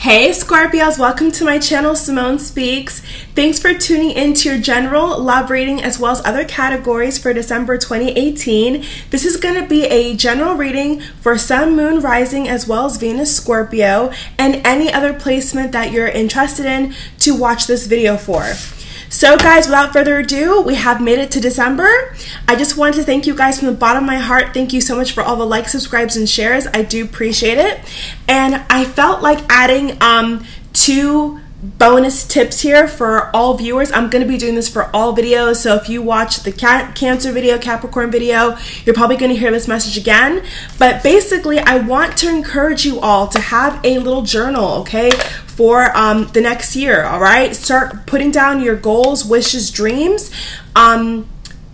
Hey Scorpios, welcome to my channel, Simone Speaks. Thanks for tuning into your general love reading as well as other categories for December 2018. This is going to be a general reading for Sun, Moon, Rising as well as Venus, Scorpio, and any other placement that you're interested in to watch this video for. So guys, without further ado, we have made it to December. I just wanted to thank you guys from the bottom of my heart. Thank you so much for all the likes, subscribes, and shares. I do appreciate it. And I felt like adding two bonus tips here for all viewers. I'm going to be doing this for all videos. So if you watch the Cancer video, Capricorn video, you're probably going to hear this message again. But basically, I want to encourage you all to have a little journal, okay? For the next year, all right? Start putting down your goals, wishes, dreams,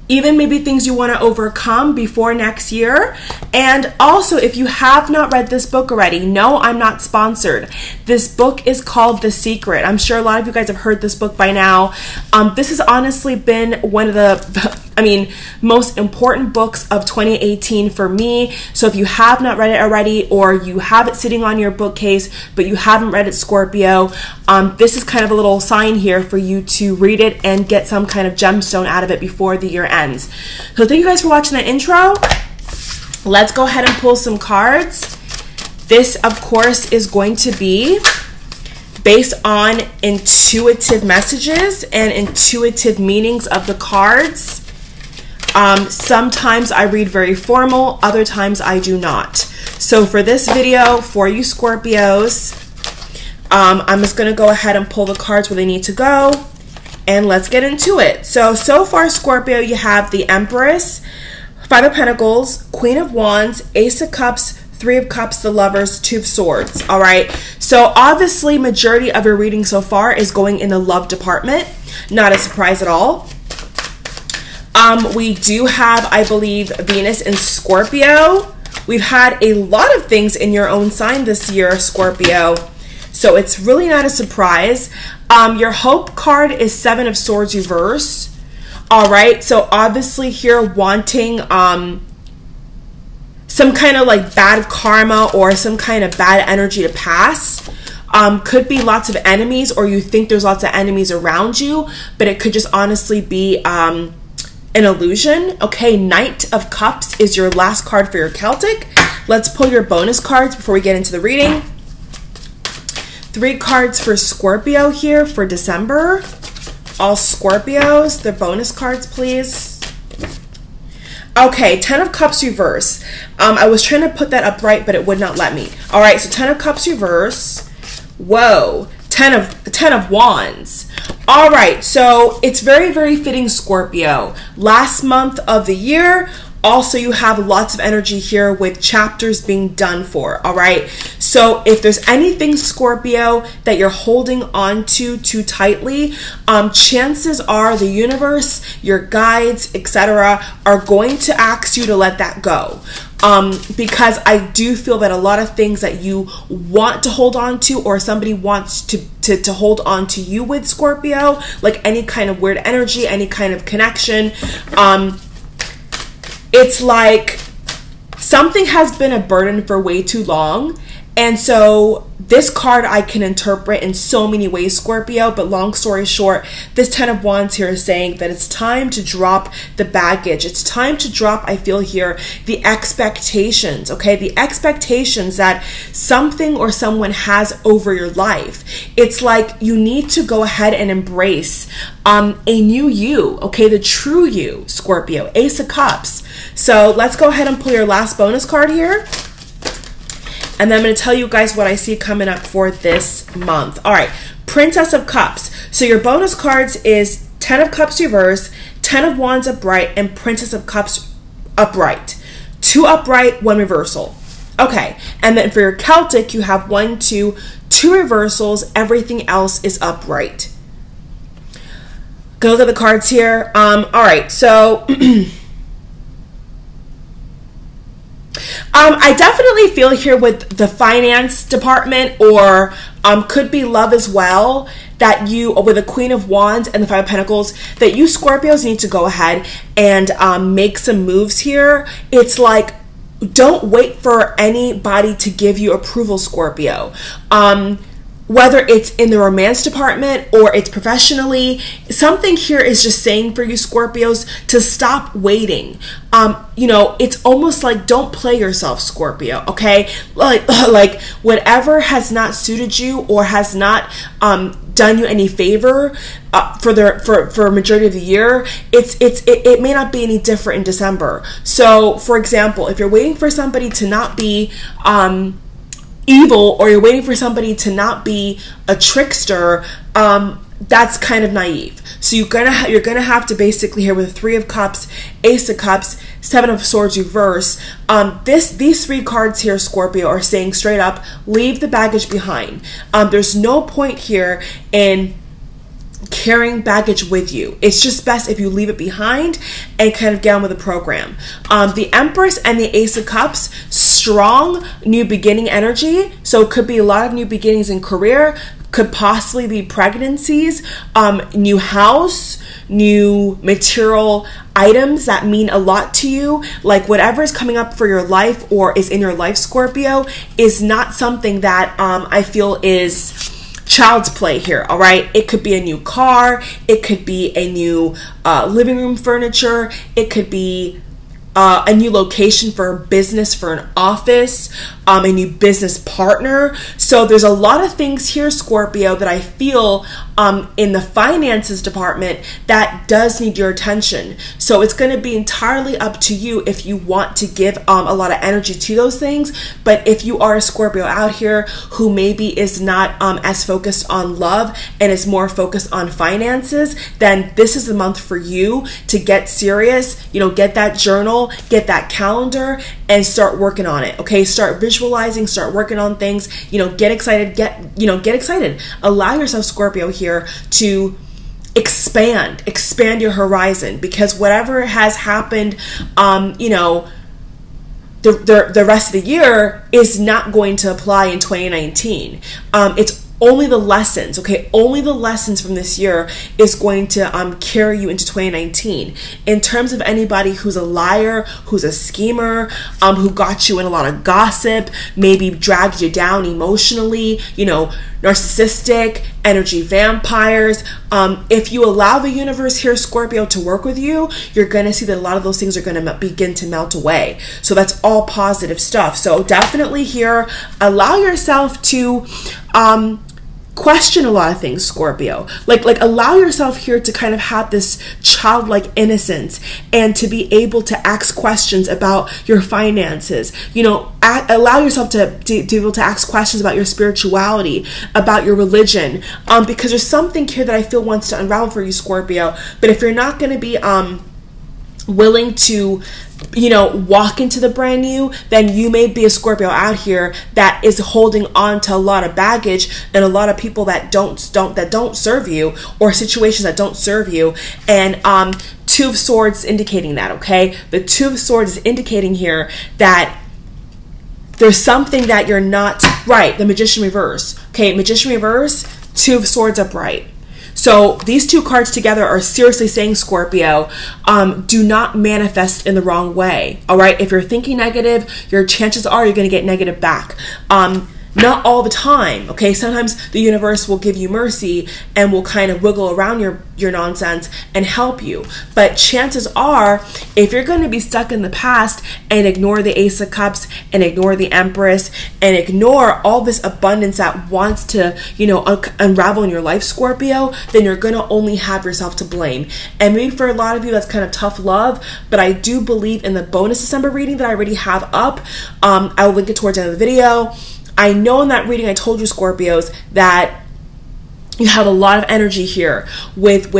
even maybe things you want to overcome before next year. And also, if you have not read this book already, no, I'm not sponsored. This book is called The Secret. I'm sure a lot of you guys have heard this book by now. This has honestly been one of the most important books of 2018 for me. So if you have not read it already, or you have it sitting on your bookcase, but you haven't read it, Scorpio, this is kind of a little sign here for you to read it and get some kind of gemstone out of it before the year ends. So thank you guys for watching that intro. Let's go ahead and pull some cards. This, of course, is going to be based on intuitive messages and intuitive meanings of the cards. Sometimes I read very formal, other times I do not. So for this video, for you Scorpios, I'm just going to go ahead and pull the cards where they need to go, and let's get into it. So far, Scorpio, you have the Empress, Five of Pentacles, Queen of Wands, Ace of Cups, Three of Cups, the Lovers, Two of Swords. All right. So obviously, majority of your reading so far is going in the love department. Not a surprise at all. We do have, I believe, Venus in Scorpio. We've had a lot of things in your own sign this year, Scorpio. So it's really not a surprise. Your Hope card is Seven of Swords reverse. All right. So obviously here wanting some kind of like bad karma or some kind of bad energy to pass. Could be lots of enemies, or you think there's lots of enemies around you, but it could just honestly be an illusion. Okay, Knight of Cups is your last card for your Celtic. Let's pull your bonus cards before we get into the reading. 3 cards for Scorpio here for December. All Scorpios, their bonus cards, please. Okay, 10 of Cups reverse. I was trying to put that upright, but it would not let me. All right, so 10 of Cups reverse. Whoa, 10 of Wands. All right, so it's very, very fitting, Scorpio. Last month of the year. Also, you have lots of energy here with chapters being done for, all right? So if there's anything, Scorpio, that you're holding on to too tightly, chances are the universe, your guides, etc., are going to ask you to let that go. Because I do feel that a lot of things that you want to hold on to, or somebody wants to hold on to you with, Scorpio, like any kind of weird energy, any kind of connection, it's like something has been a burden for way too long. And so this card I can interpret in so many ways, Scorpio, but long story short, this 10 of Wands here is saying that it's time to drop the baggage. It's time to drop, I feel here, the expectations, okay? The expectations that something or someone has over your life. It's like you need to go ahead and embrace a new you, okay? The true you, Scorpio. Ace of Cups. So let's go ahead and pull your last bonus card here. And then I'm going to tell you guys what I see coming up for this month. All right, Princess of Cups. So your bonus cards is 10 of Cups reverse, 10 of Wands upright, and Princess of Cups upright. 2 upright, 1 reversal. Okay, and then for your Celtic, you have 1, 2, 2 reversals. Everything else is upright. Go look at the cards here. All right, so I definitely feel here with the finance department, or could be love as well, that you, with the Queen of Wands and the Five of Pentacles, that you Scorpios need to go ahead and make some moves here. It's like, don't wait for anybody to give you approval, Scorpio. whether it's in the romance department or it's professionally, something here is just saying for you Scorpios to stop waiting. You know, it's almost like don't play yourself, Scorpio, okay? Like whatever has not suited you or has not done you any favor for a majority of the year, it may not be any different in December. So, for example, if you're waiting for somebody to not be evil, or you're waiting for somebody to not be a trickster, that's kind of naive. So you're gonna have to basically here with Three of Cups, Ace of Cups, Seven of Swords reverse. These three cards here, Scorpio, are saying straight up, leave the baggage behind. There's no point here in carrying baggage with you. It's just best if you leave it behind and kind of get on with the program. The Empress and the Ace of Cups, strong new beginning energy. So it could be a lot of new beginnings in career, could possibly be pregnancies, new house, new material items that mean a lot to you. Like whatever is coming up for your life or is in your life, Scorpio, is not something that I feel is child's play here, all right? It could be a new car, it could be a new living room furniture, it could be a new location for a business, for an office, a new business partner. So there's a lot of things here, Scorpio, that I feel in the finances department that does need your attention. So it's going to be entirely up to you if you want to give a lot of energy to those things. But if you are a Scorpio out here who maybe is not as focused on love and is more focused on finances, then this is the month for you to get serious, you know, get that journal, get that calendar, and start working on it. Okay, start visualizing, start working on things, you know, get excited, get excited. Allow yourself, Scorpio, here to expand your horizon, because whatever has happened, you know, the rest of the year is not going to apply in 2019. It's only the lessons, okay? Only the lessons from this year is going to carry you into 2019. In terms of anybody who's a liar, who's a schemer, who got you in a lot of gossip, maybe dragged you down emotionally, you know, narcissistic, energy vampires. If you allow the universe here, Scorpio, to work with you, you're going to see that a lot of those things are going to begin to melt away. So that's all positive stuff. So definitely here, allow yourself to question a lot of things, Scorpio. Like allow yourself here to kind of have this childlike innocence and to be able to ask questions about your finances. You know, allow yourself to be able to ask questions about your spirituality, about your religion, because there's something here that I feel wants to unravel for you, Scorpio. But if you're not going to be willing to, you know, walk into the brand new, then you may be a Scorpio out here that is holding on to a lot of baggage and a lot of people that don't serve you, or situations that don't serve you. And Two of Swords indicating that, okay? The Two of Swords is indicating here that there's something that you're not right. The Magician reverse, okay? Magician reverse, Two of Swords upright. So these two cards together are seriously saying, Scorpio, do not manifest in the wrong way. All right. If you're thinking negative, your chances are you're going to get negative back. Not all the time, okay? Sometimes the universe will give you mercy and will kind of wiggle around your nonsense and help you. But chances are, if you're going to be stuck in the past and ignore the Ace of Cups and ignore the Empress and ignore all this abundance that wants to, you know, unravel in your life, Scorpio, then you're going to only have yourself to blame. And maybe for a lot of you, that's kind of tough love, but I do believe in the bonus December reading that I already have up. I will link it towards the end of the video. I know in that reading I told you, Scorpios, that you have a lot of energy here with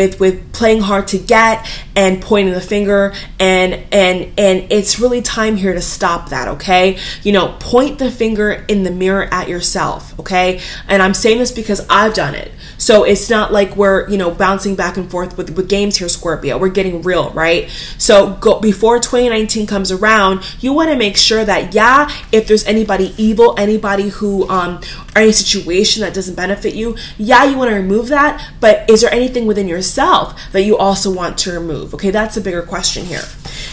playing hard to get and pointing the finger, and it's really time here to stop that, okay? You know, point the finger in the mirror at yourself, okay? And I'm saying this because I've done it. So it's not like we're, you know, bouncing back and forth with games here, Scorpio. We're getting real, right? So before 2019 comes around, you want to make sure that, yeah, if there's anybody evil, anybody who, or any situation that doesn't benefit you, yeah, you want to remove that. But is there anything within yourself that you also want to remove? Okay, that's a bigger question here.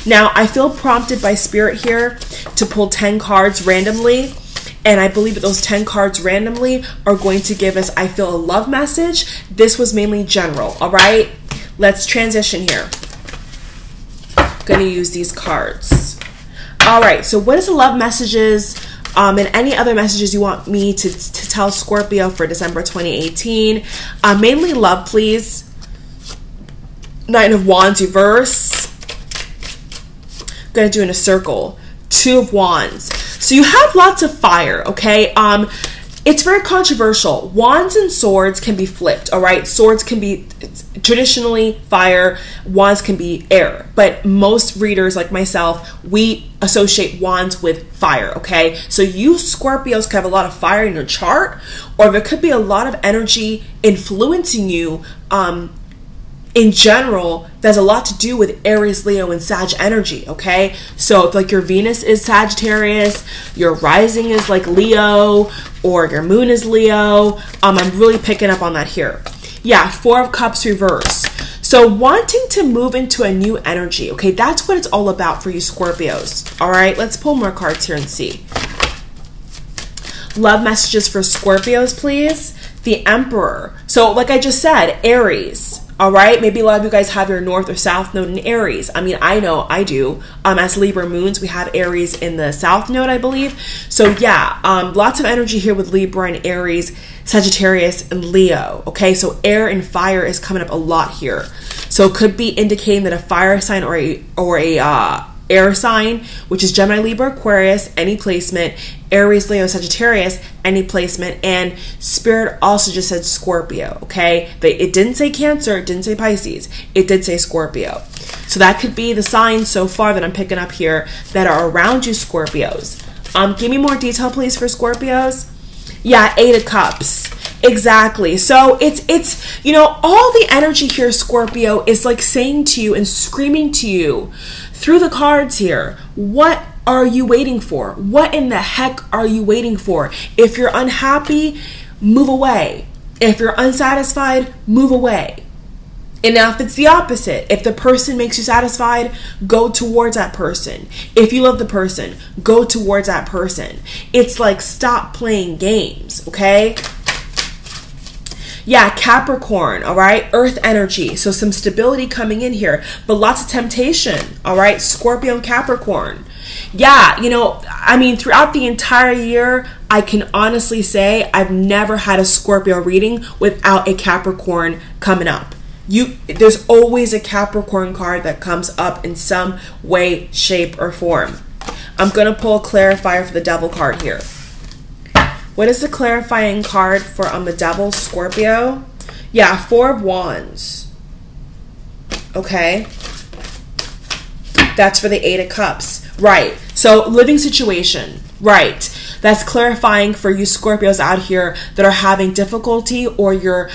Now, I feel prompted by Spirit here to pull 10 cards randomly. And I believe that those 10 cards randomly are going to give us, I feel, a love message. This was mainly general, all right? Let's transition here. Going to use these cards. All right, so what is the love messages and any other messages you want me to tell Scorpio for December 2018? Mainly love, please. Nine of Wands reverse. Going to do in a circle. Two of Wands. So you have lots of fire, okay? It's very controversial. Wands and swords can be flipped, all right? Swords can be traditionally fire, wands can be air. But most readers like myself, we associate wands with fire, okay? So you Scorpios could have a lot of fire in your chart, or there could be a lot of energy influencing you in general. That's a lot to do with Aries, Leo, and Sag energy, okay? So if like your Venus is Sagittarius, your rising is like Leo, or your moon is Leo, I'm really picking up on that here. Yeah, Four of Cups reverse. So wanting to move into a new energy, okay? That's what it's all about for you Scorpios, all right? Let's pull more cards here and see. Love messages for Scorpios, please. The Emperor. So like I just said, Aries. All right, maybe a lot of you guys have your North or South node in Aries. I mean, I know I do. As Libra moons, we have Aries in the South node, I believe. So yeah, lots of energy here with Libra and Aries, Sagittarius, and Leo. Okay, so air and fire is coming up a lot here. So it could be indicating that a fire sign or a air sign, which is Gemini, Libra, Aquarius, any placement, Aries, Leo, Sagittarius, any placement, and Spirit also just said Scorpio, okay? It didn't say Cancer, it didn't say Pisces, it did say Scorpio. So that could be the signs so far that I'm picking up here that are around you Scorpios. Give me more detail, please, for Scorpios. Yeah, Eight of Cups. Exactly. So it's you know, all the energy here, Scorpio, is like saying to you and screaming to you through the cards here, what are you waiting for? What in the heck are you waiting for? If you're unhappy, move away. If you're unsatisfied, move away. And now if it's the opposite, if the person makes you satisfied, go towards that person. If you love the person, go towards that person. It's like, stop playing games, okay? Yeah, Capricorn, all right? Earth energy. So some stability coming in here, but lots of temptation, all right? Scorpio and Capricorn. Yeah, you know, I mean, throughout the entire year, I can honestly say I've never had a Scorpio reading without a Capricorn coming up. There's always a Capricorn card that comes up in some way, shape, or form. I'm going to pull a clarifier for the Devil card here. What is the clarifying card for the Devil, Scorpio? Yeah, Four of Wands. Okay. That's for the Eight of Cups. Right. So living situation. Right. That's clarifying for you Scorpios out here that are having difficulty, or you're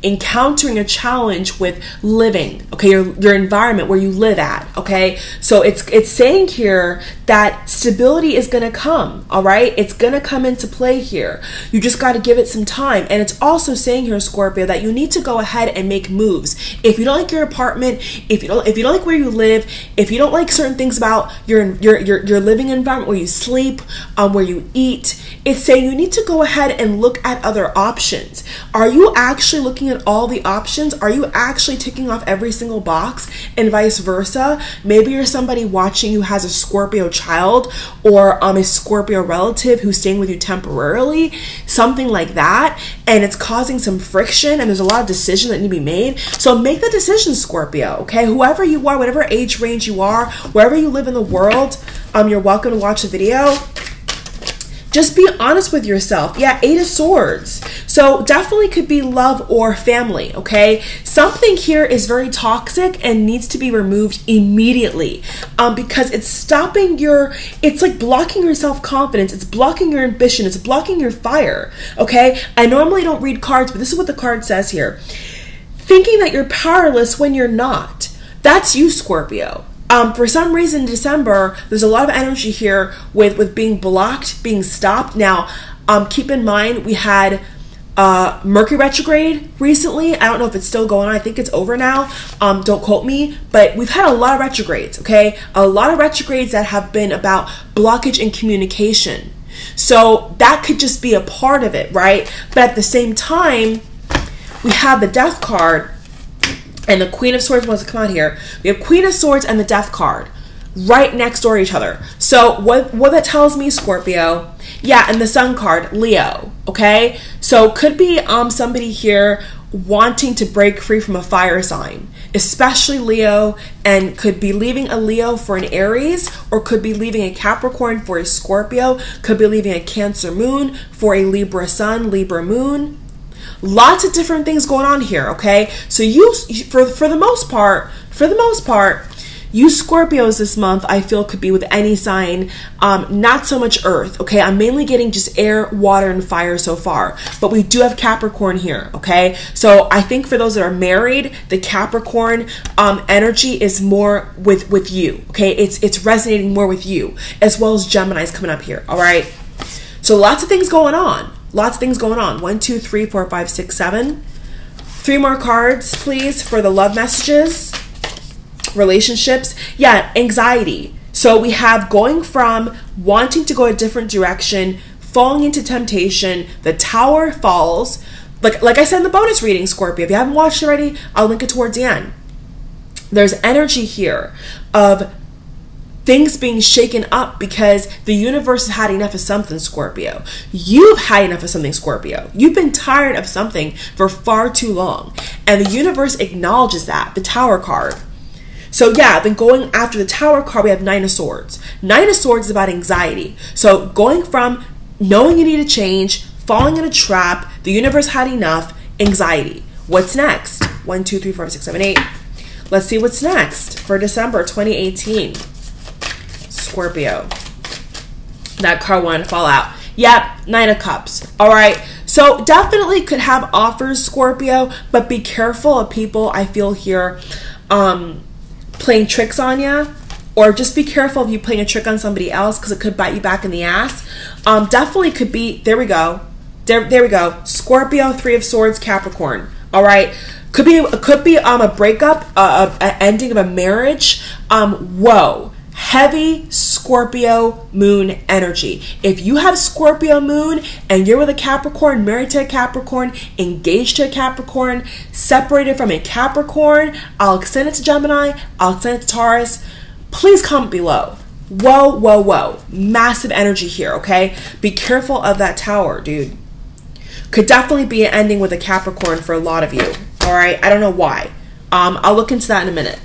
encountering a challenge with living, okay, your environment where you live at, okay? So it's saying here that stability is going to come, all right? It's going to come into play here. You just got to give it some time. And it's also saying here, Scorpio, that you need to go ahead and make moves. If you don't like your apartment, if you don't like where you live, if you don't like certain things about your living environment, where you sleep, where you eat, it's saying you need to go ahead and look at other options. Are you actually looking at all the options? Are you actually ticking off every single box, and vice versa? Maybe you're somebody watching who has a Scorpio child, or a Scorpio relative who's staying with you temporarily, something like that, and it's causing some friction, and there's a lot of decisions that need to be made. So make the decision, Scorpio, okay? Whoever you are, whatever age range you are, wherever you live in the world, you're welcome to watch the video. Just be honest with yourself. Yeah, Eight of Swords. So definitely could be love or family, okay? Something here is very toxic and needs to be removed immediately, because it's stopping it's like blocking your self-confidence. It's blocking your ambition. It's blocking your fire, okay? I normally don't read cards, but this is what the card says here. Thinking that you're powerless when you're not. That's you, Scorpio. For some reason in December, there's a lot of energy here with being blocked, being stopped. Now, keep in mind, we had Mercury retrograde recently. I don't know if it's still going on. I think it's over now. Don't quote me, but we've had a lot of retrogrades, okay? A lot of retrogrades that have been about blockage in communication. So that could just be a part of it, right? But at the same time, we have the Death card and the Queen of Swords wants to come out here. We have Queen of Swords and the Death card right next door to each other. So what that tells me, Scorpio, yeah, and the Sun card, Leo, okay? So could be somebody here wanting to break free from a fire sign, especially Leo, and could be leaving a Leo for an Aries, or could be leaving a Capricorn for a Scorpio, could be leaving a Cancer moon for a Libra sun, Libra moon. Lots of different things going on here, okay? So you, for the most part, you Scorpios this month, I feel, could be with any sign, not so much earth, okay? I'm mainly getting just air, water, and fire so far, but we do have Capricorn here, okay? So I think for those that are married, the Capricorn energy is more with you, okay? It's resonating more with you, as well as Gemini's coming up here, all right? So lots of things going on. 1, 2, 3, 4, 5, 6, 7. 3 more cards, please, for the love messages. Relationships, yeah, anxiety. So we have going from wanting to go a different direction, falling into temptation, the Tower falls. Like I said in the bonus reading, Scorpio, if you haven't watched it already, I'll link it towards the end. There's energy here of things being shaken up because the universe has had enough of something, Scorpio. You've had enough of something, Scorpio. You've been tired of something for far too long, and the universe acknowledges that, the Tower card. So yeah, then going after the Tower card, we have 9 of Swords. 9 of Swords is about anxiety. So going from knowing you need to change, falling in a trap, the universe had enough, anxiety. What's next? 1, 2, 3, 4, 5, 6, 7, 8. Let's see what's next for December 2018. Scorpio. That card wanted to fall out. Yep, 9 of Cups. All right. So definitely could have offers, Scorpio, but be careful of people, I feel here, playing tricks on you, or just be careful of you playing a trick on somebody else, because it could bite you back in the ass. Definitely could be, there we go, Scorpio, 3 of Swords, Capricorn. All right, could be a breakup, an ending of a marriage. Whoa, heavy Scorpio moon energy. If you have Scorpio moon and you're with a Capricorn, married to a Capricorn, engaged to a Capricorn, separated from a Capricorn, I'll extend it to Gemini, I'll extend it to Taurus. Please comment below. Whoa, whoa, whoa. Massive energy here, okay? Be careful of that Tower, dude. Could definitely be an ending with a Capricorn for a lot of you, all right? I don't know why. I'll look into that in a minute.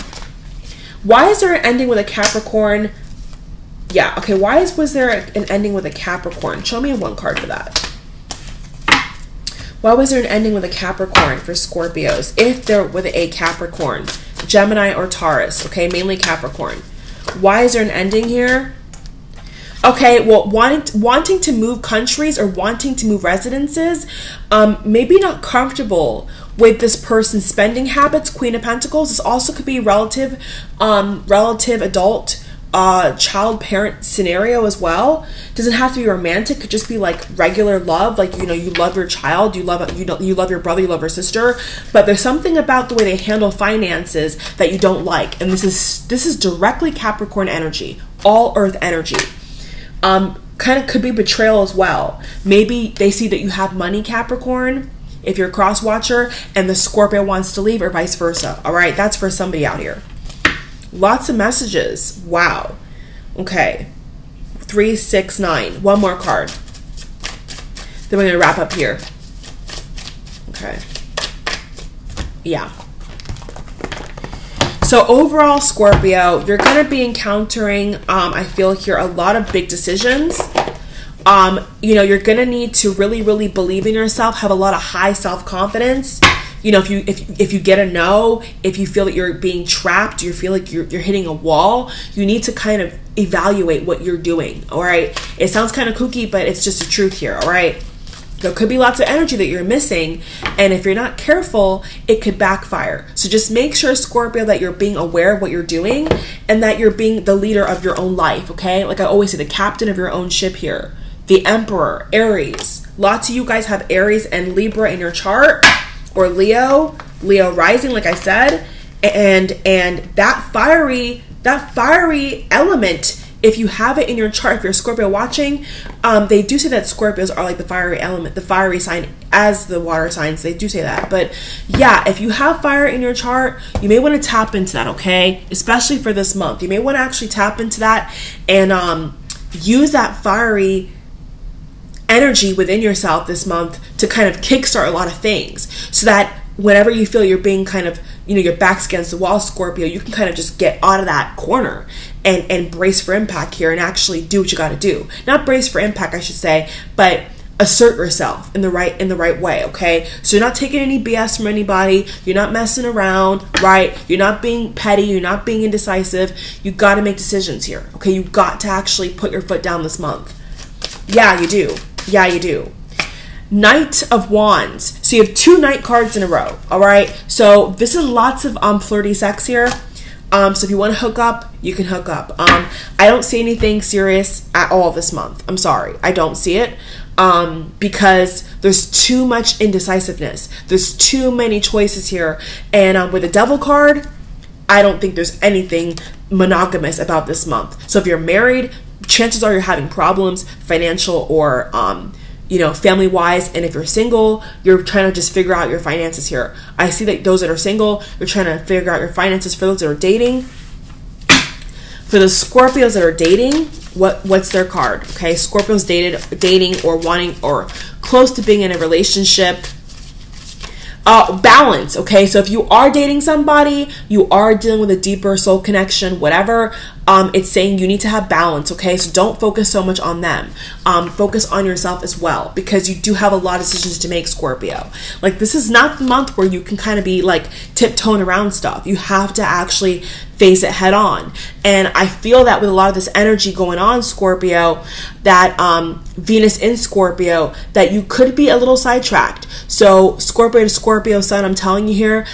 Why is there an ending with a Capricorn? Yeah, okay, was there an ending with a Capricorn? Show me 1 card for that. Why was there an ending with a Capricorn for Scorpios? If they're with a Capricorn, Gemini or Taurus, okay, mainly Capricorn. Why is there an ending here? Okay, well, wanting to move countries or wanting to move residences, maybe not comfortable with this person's spending habits. Queen of Pentacles. This also could be relative adult child parent scenario as well. Doesn't have to be romantic. Could just be like regular love, like, you know, you love your child, you love your brother, you love your sister, but there's something about the way they handle finances that you don't like. And this is directly Capricorn energy, all earth energy. Kind of could be betrayal as well. Maybe they see that you have money, Capricorn, if you're a cross watcher, and the Scorpio wants to leave, or vice versa. All right, that's for somebody out here. Lots of messages. Wow. Okay. 3, 6, 9. 1 more card. Then we're going to wrap up here. Okay. Yeah. So overall, Scorpio, you're going to be encountering, I feel here, a lot of big decisions. You know, you're going to need to really, really believe in yourself, have a lot of high self-confidence. You know, if you get a no, if you feel that you're being trapped, you feel like you're hitting a wall, you need to kind of evaluate what you're doing, all right? It sounds kind of kooky, but it's just the truth here, all right? There could be lots of energy that you're missing, and if you're not careful, it could backfire. So just make sure, Scorpio, that you're being aware of what you're doing and that you're being the leader of your own life, okay? Like I always say, the captain of your own ship here. The Emperor, Aries. Lots of you guys have Aries and Libra in your chart, or Leo rising, like I said, and that fiery element if you have it in your chart, if you're a Scorpio watching, they do say that Scorpios are like the fiery element, the fiery sign as the water signs. They do say that. But yeah, if you have fire in your chart, you may want to tap into that, okay? Especially for this month. You may want to actually tap into that and use that fiery energy within yourself this month to kind of kickstart a lot of things, so that whenever you feel you're being kind of, your back's against the wall, Scorpio, you can kind of just get out of that corner and brace for impact here and actually do what you got to do. Not brace for impact, I should say, but assert yourself in the right way, okay? So you're not taking any BS from anybody. You're not messing around, right? You're not being petty. You're not being indecisive. You got to make decisions here, okay? You got to actually put your foot down this month. Yeah, you do. Yeah, you do. Knight of Wands. So you have 2 Knight cards in a row, all right? So this is lots of flirty sex here. So if you want to hook up, you can hook up. I don't see anything serious at all this month. I'm sorry. I don't see it because there's too much indecisiveness. There's too many choices here. And with the Devil card, I don't think there's anything monogamous about this month. So if you're married, chances are you're having problems, financial or family-wise. And if you're single, you're trying to just figure out your finances here. I see that those that are single, you're trying to figure out your finances. For those that are dating, for the Scorpios that are dating, what's their card? Okay, Scorpios dating or wanting or close to being in a relationship. Balance, okay? So if you are dating somebody, you are dealing with a deeper soul connection, whatever, it's saying you need to have balance, okay? So don't focus so much on them. Focus on yourself as well, because you do have a lot of decisions to make, Scorpio. Like, this is not the month where you can kind of be like tiptoeing around stuff. You have to actually face it head on. And I feel that with a lot of this energy going on, Scorpio, that Venus in Scorpio, that you could be a little sidetracked. So Scorpio to Scorpio sun, I'm telling you here,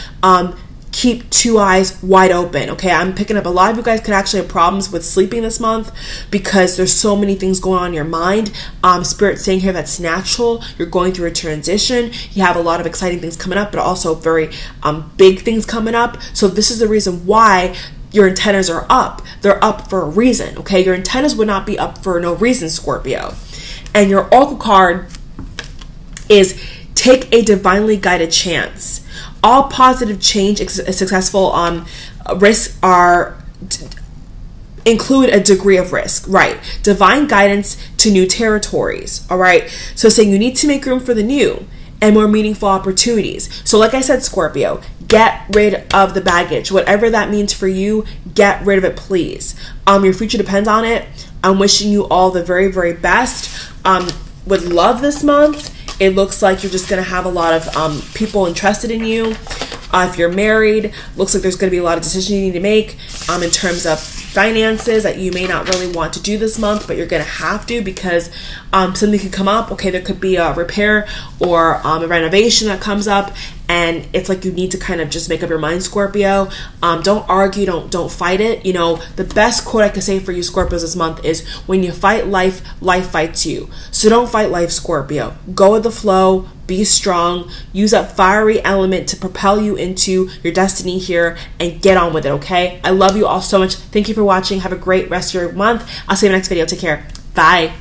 keep 2 eyes wide open, okay? I'm picking up a lot of you guys could actually have problems with sleeping this month because there's so many things going on in your mind. Spirit saying here that's natural. You're going through a transition. You have a lot of exciting things coming up, but also very big things coming up. So this is the reason why your antennas are up. They're up for a reason, okay? Your antennas would not be up for no reason, Scorpio. And your Oracle card is take a divinely guided chance. All positive change is successful. Risks include a degree of risk, right? Divine guidance to new territories, all right? So saying you need to make room for the new and more meaningful opportunities. So like I said, Scorpio, get rid of the baggage. Whatever that means for you, get rid of it, please. Your future depends on it. I'm wishing you all the very, very best. Would love this month. It looks like you're just going to have a lot of people interested in you. If you're married, looks like there's going to be a lot of decisions you need to make in terms of finances that you may not really want to do this month, but you're going to have to because something could come up. Okay, there could be a repair or a renovation that comes up, and it's like you need to kind of just make up your mind, Scorpio. Don't argue, don't fight it. The best quote I could say for you Scorpios this month is, when you fight life, life fights you. So don't fight life, Scorpio. Go with the flow, be strong, use that fiery element to propel you into your destiny here and get on with it, okay? I love you all so much. Thank you for watching. Have a great rest of your month. I'll see you in the next video. Take care. Bye.